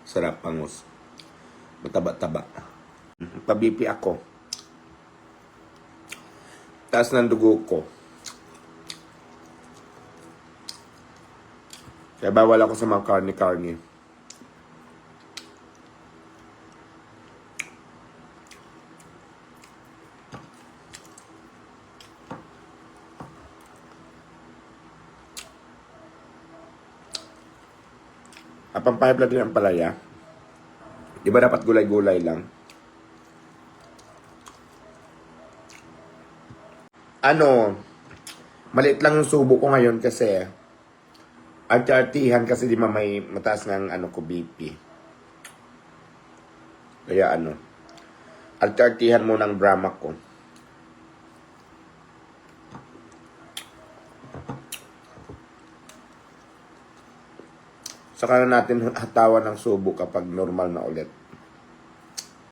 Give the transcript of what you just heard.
Sarap pangus. Mataba-taba. Pa-BP ako. Taas ng dugo ko. Kaya bawal ako sa mga karne-karne. Pampahid din ang palaya. Di ba dapat gulay-gulay lang? Maliit lang yung subo ko ngayon kasi artihan kasi di ba may mataas ng ko BP. Kaya artihan mo ng drama ko. Saka na natin hatawan ng subo kapag normal na ulit.